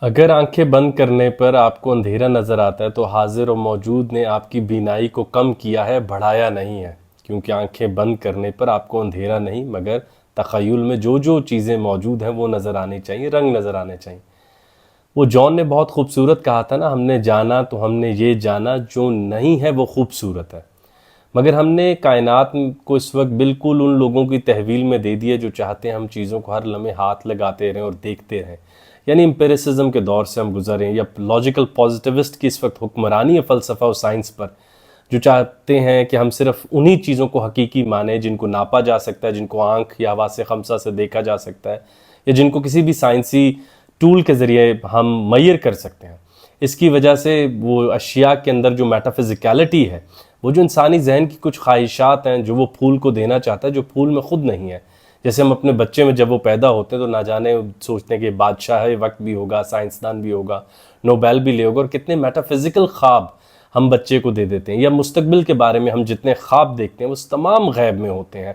اگر آنکھیں بند کرنے پر آپ کو اندھیرا نظر آتا ہے تو حاضر و موجود نے آپ کی بینائی کو کم کیا ہے، بڑھایا نہیں ہے، کیونکہ آنکھیں بند کرنے پر آپ کو اندھیرا نہیں مگر تخیل میں جو جو چیزیں موجود ہیں وہ نظر آنی چاہیے، رنگ نظر آنے چاہیے۔ وہ جان نے بہت خوبصورت کہا تھا نا، ہم نے جانا تو ہم نے یہ جانا جو نہیں ہے وہ خوبصورت ہے، مگر ہم نے کائنات کو اس وقت بالکل ان لوگوں کی تحویل میں دے دیا جو چاہتے ہیں ہم چیزوں کو ہر لمحے ہاتھ لگاتے رہیں اور دیکھتے رہیں۔ یعنی امپیریسزم کے دور سے ہم گزر رہے ہیں، یا لاجیکل پازیٹیوسٹ کی اس وقت حکمرانی ہے فلسفہ و سائنس پر، جو چاہتے ہیں کہ ہم صرف انہی چیزوں کو حقیقی مانیں جن کو ناپا جا سکتا ہے، جن کو آنکھ یا حواس خمسہ سے دیکھا جا سکتا ہے، یا جن کو کسی بھی سائنسی ٹول کے ذریعے ہم میئر کر سکتے ہیں۔ اس کی وجہ سے وہ اشیاء کے اندر جو میٹافزیکلٹی ہے، وہ جو انسانی ذہن کی کچھ خواہشات ہیں جو وہ پھول کو دینا چاہتا ہے، جو پھول میں خود نہیں ہے۔ جیسے ہم اپنے بچے میں جب وہ پیدا ہوتے ہیں تو نہ جانے سوچتے ہیں کہ بادشاہ وقت بھی ہوگا، سائنسدان بھی ہوگا، نوبیل بھی لے ہوگا، اور کتنے میٹافزیکل خواب ہم بچے کو دے دیتے ہیں۔ یا مستقبل کے بارے میں ہم جتنے خواب دیکھتے ہیں وہ تمام غیب میں ہوتے ہیں۔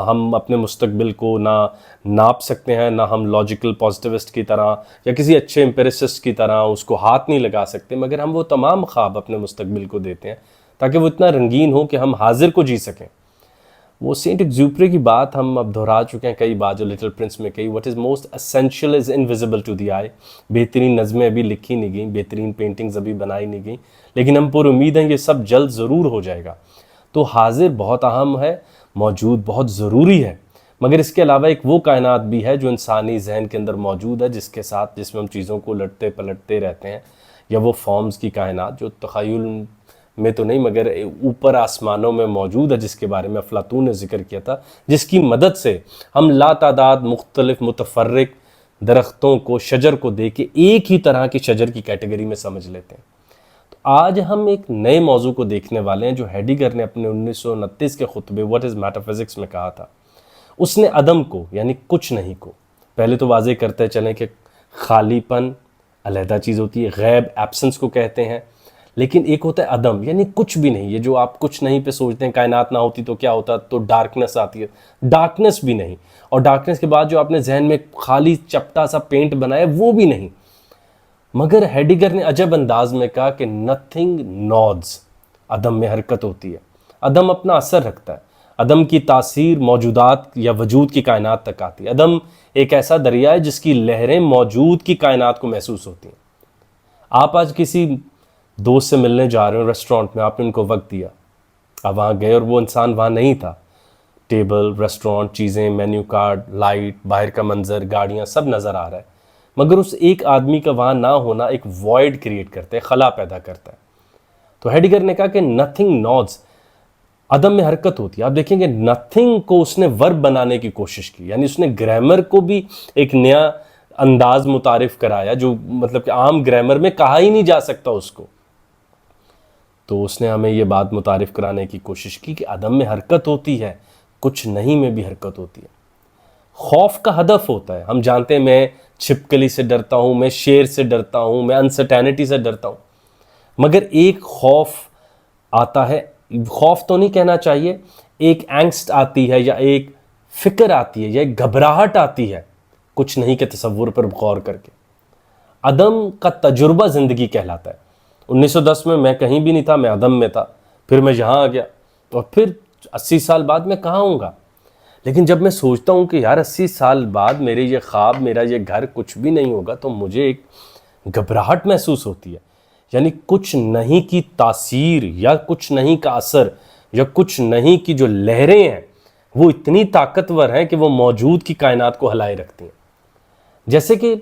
ہم اپنے مستقبل کو نہ ناپ سکتے ہیں، نہ ہم لاجیکل پازیٹیوسٹ کی طرح یا کسی اچھے امپیریسسٹ کی طرح اس کو ہاتھ نہیں لگا سکتے، مگر ہم وہ تمام خواب اپنے مستقبل کو دیتے ہیں تاکہ وہ اتنا رنگین ہو کہ ہم حاضر کو جی سکیں۔ وہ سینٹ ایگزیوپری کی بات ہم اب دہرا چکے ہیں کئی بار، جو لٹل پرنس میں کہی، what is most essential is invisible to the eye۔ بہترین نظمیں ابھی لکھی نہیں گئیں، بہترین پینٹنگز ابھی بنائی نہیں گئیں، لیکن ہم پر امید ہیں یہ سب جلد ضرور ہو جائے گا۔ تو حاضر بہت اہم ہے، موجود بہت ضروری ہے، مگر اس کے علاوہ ایک وہ کائنات بھی ہے جو انسانی ذہن کے اندر موجود ہے، جس میں ہم چیزوں کو لٹتے پلٹتے رہتے ہیں، یا وہ فارمز کی کائنات جو تخیل میں تو نہیں مگر اوپر آسمانوں میں موجود ہے، جس کے بارے میں افلاطون نے ذکر کیا تھا، جس کی مدد سے ہم لا تعداد مختلف متفرق درختوں کو، شجر کو دیکھ کے ایک ہی طرح کی شجر کی کیٹیگری میں سمجھ لیتے ہیں۔ تو آج ہم ایک نئے موضوع کو دیکھنے والے ہیں جو ہیڈیگر نے اپنے 1929 کے خطبے واٹ از میٹافزکس میں کہا تھا۔ اس نے عدم کو، یعنی کچھ نہیں کو، پہلے تو واضح کرتے چلیں کہ خالی پن علیحدہ چیز ہوتی ہے، غیب ایبسنس کو کہتے ہیں، لیکن ایک ہوتا ہے عدم، یعنی کچھ بھی نہیں۔ یہ جو آپ کچھ نہیں پہ سوچتے ہیں کائنات نہ ہوتی تو کیا ہوتا، تو ڈارکنس آتی ہے، ڈارکنس بھی نہیں، اور ڈارکنس کے بعد جو آپ نے ذہن میں خالی چپٹا سا پینٹ بنایا وہ بھی نہیں۔ مگر ہیڈیگر نے عجب انداز میں کہا کہ نتھنگ نوڈز، عدم میں حرکت ہوتی ہے، عدم اپنا اثر رکھتا ہے، عدم کی تاثیر موجودات یا وجود کی کائنات تک آتی ہے۔ عدم ایک ایسا دریا ہے جس کی لہریں موجود کی کائنات کو محسوس ہوتی ہیں۔ آپ آج کسی دوست سے ملنے جا رہے ہو ریسٹورنٹ میں، آپ نے ان کو وقت دیا، آپ وہاں گئے اور وہ انسان وہاں نہیں تھا، ٹیبل، ریسٹورنٹ، چیزیں، مینیو کارڈ، لائٹ، باہر کا منظر، گاڑیاں، سب نظر آ رہا ہے، مگر اس ایک آدمی کا وہاں نہ ہونا ایک وائڈ کریٹ کرتا ہے، خلا پیدا کرتا ہے۔ تو ہیڈیگر نے کہا کہ نتھنگ نوڈز، عدم میں حرکت ہوتی ہے۔ آپ دیکھیں گے نتھنگ کو اس نے ورب بنانے کی کوشش کی، یعنی اس نے گرامر کو بھی ایک نیا انداز متعارف کرایا جو مطلب کہ عام گرامر میں کہا ہی نہیں جا سکتا اس کو۔ تو اس نے ہمیں یہ بات متعارف کرانے کی کوشش کی کہ عدم میں حرکت ہوتی ہے، کچھ نہیں میں بھی حرکت ہوتی ہے۔ خوف کا ہدف ہوتا ہے، ہم جانتے ہیں میں چھپکلی سے ڈرتا ہوں، میں شیر سے ڈرتا ہوں، میں انسرٹینٹی سے ڈرتا ہوں، مگر ایک خوف آتا ہے، خوف تو نہیں کہنا چاہیے، ایک اینگسٹ آتی ہے، یا ایک فکر آتی ہے، یا ایک گھبراہٹ آتی ہے کچھ نہیں کے تصور پر غور کر کے۔ عدم کا تجربہ زندگی کہلاتا ہے۔ 1910 میں کہیں بھی نہیں تھا، میں عدم میں تھا، پھر میں یہاں آ گیا، اور پھر 80 سال بعد میں کہاں ہوں گا؟ لیکن جب میں سوچتا ہوں کہ یار 80 سال بعد میرے یہ خواب، میرا یہ گھر کچھ بھی نہیں ہوگا، تو مجھے ایک گھبراہٹ محسوس ہوتی ہے۔ یعنی کچھ نہیں کی تاثیر یا کچھ نہیں کا اثر یا کچھ نہیں کی جو لہریں ہیں وہ اتنی طاقتور ہیں کہ وہ موجود کی کائنات کو ہلائے رکھتی ہیں۔ جیسے کہ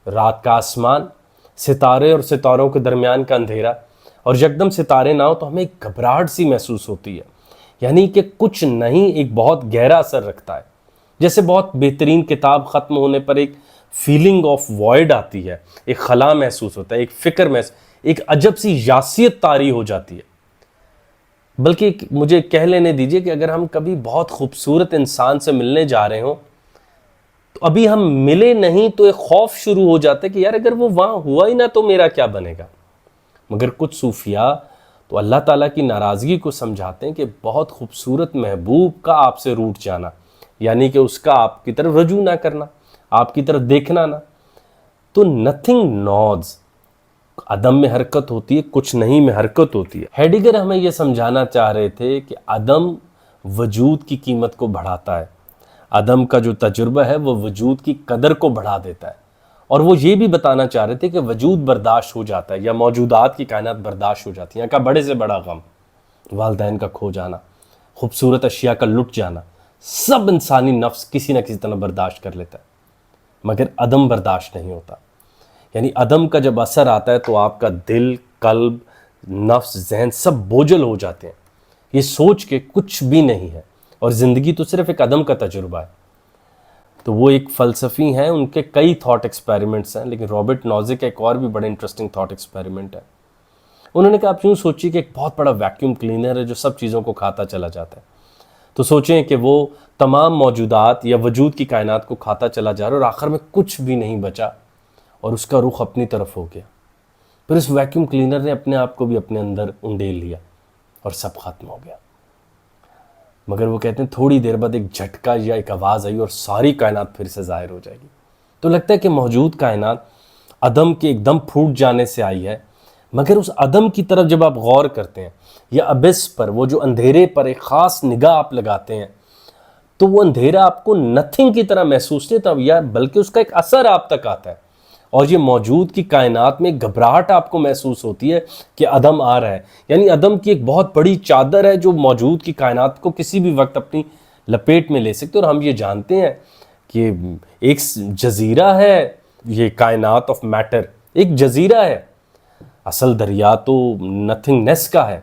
رات کا آسمان، ستارے اور ستاروں کے درمیان کا اندھیرا، اور یکدم ستارے نہ ہو تو ہمیں ایک گھبراہٹ سی محسوس ہوتی ہے، یعنی کہ کچھ نہیں ایک بہت گہرا اثر رکھتا ہے۔ جیسے بہت بہترین کتاب ختم ہونے پر ایک فیلنگ آف وائڈ آتی ہے، ایک خلا محسوس ہوتا ہے، ایک فکر ایک عجب سی یاسیت طاری ہو جاتی ہے۔ بلکہ مجھے کہہ لینے دیجئے کہ اگر ہم کبھی بہت خوبصورت انسان سے ملنے جا رہے ہوں تو ابھی ہم ملے نہیں تو ایک خوف شروع ہو جاتا ہے کہ یار اگر وہ وہاں ہوا ہی نہ تو میرا کیا بنے گا۔ مگر کچھ صوفیاء تو اللہ تعالیٰ کی ناراضگی کو سمجھاتے ہیں کہ بہت خوبصورت محبوب کا آپ سے روٹ جانا، یعنی کہ اس کا آپ کی طرف رجوع نہ کرنا، آپ کی طرف دیکھنا نہ، تو نتھنگ نوز، عدم میں حرکت ہوتی ہے، کچھ نہیں میں حرکت ہوتی ہے۔ ہیڈیگر ہمیں یہ سمجھانا چاہ رہے تھے کہ عدم وجود کی قیمت کو بڑھاتا ہے، عدم کا جو تجربہ ہے وہ وجود کی قدر کو بڑھا دیتا ہے، اور وہ یہ بھی بتانا چاہ رہے تھے کہ وجود برداشت ہو جاتا ہے، یا موجودات کی کائنات برداشت ہو جاتی ہیں۔ کا بڑے سے بڑا غم، والدین کا کھو جانا، خوبصورت اشیاء کا لٹ جانا، سب انسانی نفس کسی نہ کسی طرح برداشت کر لیتا ہے، مگر عدم برداشت نہیں ہوتا۔ یعنی عدم کا جب اثر آتا ہے تو آپ کا دل، قلب، نفس، ذہن سب بوجھل ہو جاتے ہیں، یہ سوچ کے کچھ بھی نہیں ہے، اور زندگی تو صرف ایک عدم کا تجربہ ہے۔ تو وہ ایک فلسفی ہیں، ان کے کئی تھاٹ ایکسپیریمنٹس ہیں، لیکن رابرٹ نوزک ایک اور بھی بڑے انٹرسٹنگ تھاٹ ایکسپیریمنٹ ہے۔ انہوں نے کہا آپ یوں سوچیے کہ ایک بہت بڑا ویکیوم کلینر ہے جو سب چیزوں کو کھاتا چلا جاتا ہے، تو سوچیں کہ وہ تمام موجودات یا وجود کی کائنات کو کھاتا چلا جا رہا ہے، اور آخر میں کچھ بھی نہیں بچا اور اس کا رخ اپنی طرف ہو گیا۔ پھر اس ویکیوم کلینر نے اپنے آپ کو بھی اپنے اندر انڈیل لیا اور سب ختم ہو گیا۔ مگر وہ کہتے ہیں تھوڑی دیر بعد ایک جھٹکا یا ایک آواز آئی اور ساری کائنات پھر سے ظاہر ہو جائے گی۔ تو لگتا ہے کہ موجود کائنات عدم کے ایک دم پھوٹ جانے سے آئی ہے، مگر اس عدم کی طرف جب آپ غور کرتے ہیں، یا ابس پر، وہ جو اندھیرے پر ایک خاص نگاہ آپ لگاتے ہیں، تو وہ اندھیرا آپ کو نتھنگ کی طرح محسوس نہیں ہوتا، یا بلکہ اس کا ایک اثر آپ تک آتا ہے، اور یہ موجود کی کائنات میں گھبراہٹ آپ کو محسوس ہوتی ہے کہ عدم آ رہا ہے۔ یعنی عدم کی ایک بہت بڑی چادر ہے جو موجود کی کائنات کو کسی بھی وقت اپنی لپیٹ میں لے سکتے، اور ہم یہ جانتے ہیں کہ ایک جزیرہ ہے یہ کائنات آف میٹر، ایک جزیرہ ہے، اصل دریا تو نتھنگنیس کا ہے۔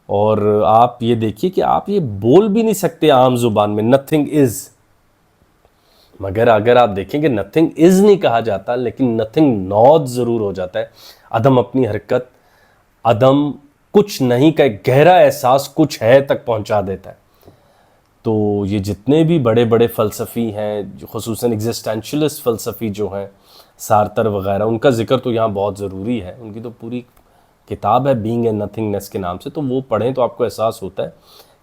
اور آپ یہ دیکھیے کہ آپ یہ بول بھی نہیں سکتے عام زبان میں نتھنگ از، مگر اگر آپ دیکھیں کہ نتھنگ از نہیں کہا جاتا، لیکن نتھنگ ناٹ ضرور ہو جاتا ہے۔ عدم اپنی حرکت، عدم کچھ نہیں کا ایک گہرا احساس کچھ ہے تک پہنچا دیتا ہے۔ تو یہ جتنے بھی بڑے بڑے فلسفی ہیں، خصوصاً ایگزسٹینشلسٹ فلسفی جو ہیں، سارتر وغیرہ، ان کا ذکر تو یہاں بہت ضروری ہے۔ ان کی تو پوری کتاب ہے بینگ اینڈ نتھنگنیس کے نام سے، تو وہ پڑھیں تو آپ کو احساس ہوتا ہے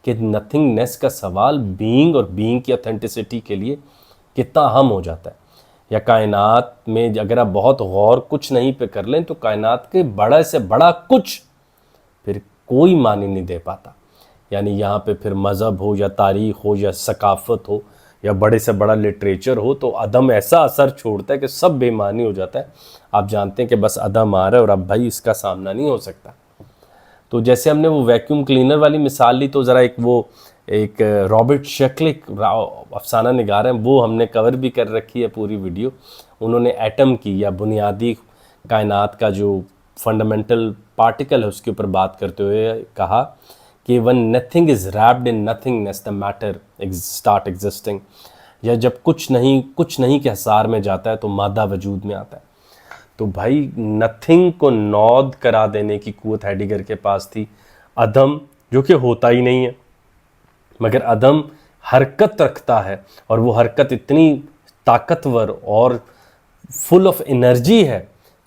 کہ نتھنگنیس کا سوال بینگ اور بینگ کی اتھینٹسٹی کے لیے کتنا اہم ہو جاتا ہے۔ یا کائنات میں اگر آپ بہت غور کچھ نہیں پہ کر لیں تو کائنات کے بڑا سے بڑا کچھ پھر کوئی معنی نہیں دے پاتا۔ یعنی یہاں پہ پھر مذہب ہو یا تاریخ ہو یا ثقافت ہو یا بڑے سے بڑا لٹریچر ہو، تو عدم ایسا اثر چھوڑتا ہے کہ سب بے معنی ہو جاتا ہے۔ آپ جانتے ہیں کہ بس عدم آ رہا ہے اور اب بھائی اس کا سامنا نہیں ہو سکتا۔ تو جیسے ہم نے وہ ویکیوم کلینر والی مثال لی، تو ذرا ایک رابرٹ شکلک افسانہ نگار ہیں، وہ ہم نے کور بھی کر رکھی ہے پوری ویڈیو۔ انہوں نے ایٹم کی یا بنیادی کائنات کا جو فنڈامنٹل پارٹیکل ہے اس کے اوپر بات کرتے ہوئے کہا کہ when nothing is wrapped in nothingness the matter start existing، یا جب کچھ نہیں کے حصار میں جاتا ہے تو مادہ وجود میں آتا ہے۔ تو بھائی نتھنگ کو نود کرا دینے کی قوت ہیڈیگر کے پاس تھی۔ عدم جو کہ ہوتا ہی نہیں ہے، مگر عدم حرکت رکھتا ہے، اور وہ حرکت اتنی طاقتور اور فل آف انرجی ہے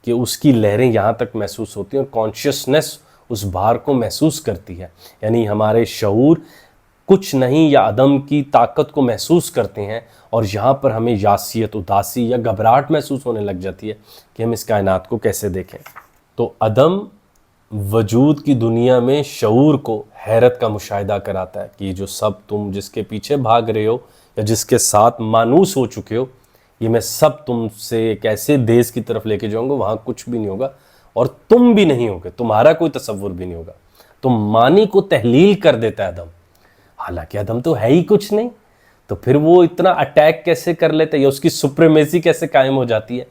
کہ اس کی لہریں یہاں تک محسوس ہوتی ہیں، اور کانشیسنس اس بھار کو محسوس کرتی ہے۔ یعنی ہمارے شعور کچھ نہیں یا عدم کی طاقت کو محسوس کرتے ہیں، اور یہاں پر ہمیں یاسیت، اداسی یا گھبراہٹ محسوس ہونے لگ جاتی ہے کہ ہم اس کائنات کو کیسے دیکھیں۔ تو عدم وجود کی دنیا میں شعور کو حیرت کا مشاہدہ کراتا ہے کہ یہ جو سب تم جس کے پیچھے بھاگ رہے ہو یا جس کے ساتھ مانوس ہو چکے ہو، یہ میں سب تم سے ایک ایسے دیس کی طرف لے کے جاؤں گا وہاں کچھ بھی نہیں ہوگا، اور تم بھی نہیں ہوگے، تمہارا کوئی تصور بھی نہیں ہوگا۔ تو معنی کو تحلیل کر دیتا ہے عدم، حالانکہ عدم تو ہے ہی کچھ نہیں، تو پھر وہ اتنا اٹیک کیسے کر لیتا ہے یا اس کی سپریمیسی کیسے قائم ہو جاتی ہے؟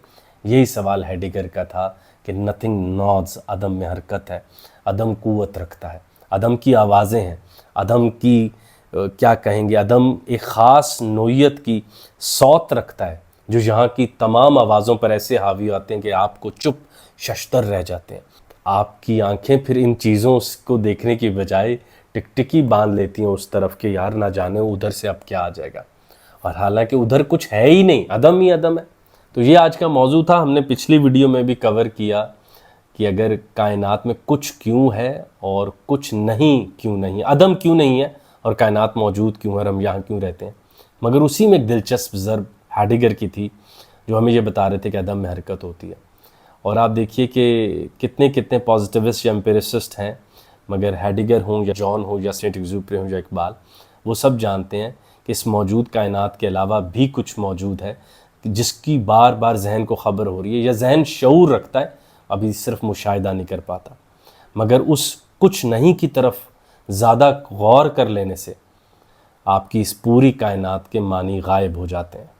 یہی سوال ہیڈیگر کا تھا کہ نتھنگ نوز، عدم میں حرکت ہے، عدم قوت رکھتا ہے، عدم کی آوازیں ہیں، عدم کی کیا کہیں گے، عدم ایک خاص نوعیت کی صوت رکھتا ہے جو یہاں کی تمام آوازوں پر ایسے حاوی آتے ہیں کہ آپ کو چپ ششتر رہ جاتے ہیں۔ آپ کی آنکھیں پھر ان چیزوں کو دیکھنے کی بجائے ٹکٹکی باندھ لیتی ہیں اس طرف کہ یار نہ جانے ادھر سے اب کیا آ جائے گا، اور حالانکہ ادھر کچھ ہے ہی نہیں، عدم ہی عدم ہے۔ تو یہ آج کا موضوع تھا۔ ہم نے پچھلی ویڈیو میں بھی کور کیا کہ اگر کائنات میں کچھ کیوں ہے اور کچھ نہیں کیوں نہیں، عدم کیوں نہیں ہے اور کائنات موجود کیوں ہے اور ہم یہاں کیوں رہتے ہیں، مگر اسی میں ایک دلچسپ ضرب ہیڈیگر کی تھی جو ہمیں یہ بتا رہے تھے کہ عدم میں حرکت ہوتی ہے۔ اور آپ دیکھیے کہ کتنے پازیٹیوسٹ یا امپیریسسٹ ہیں، مگر ہیڈیگر ہوں یا جان ہوں یا سینٹ ایگزوپری ہوں یا اقبال، وہ سب جانتے ہیں کہ اس موجود کائنات کے علاوہ بھی کچھ موجود ہے جس کی بار بار ذہن کو خبر ہو رہی ہے، یا ذہن شعور رکھتا ہے، ابھی صرف مشاہدہ نہیں کر پاتا۔ مگر اس کچھ نہیں کی طرف زیادہ غور کر لینے سے آپ کی اس پوری کائنات کے معنی غائب ہو جاتے ہیں۔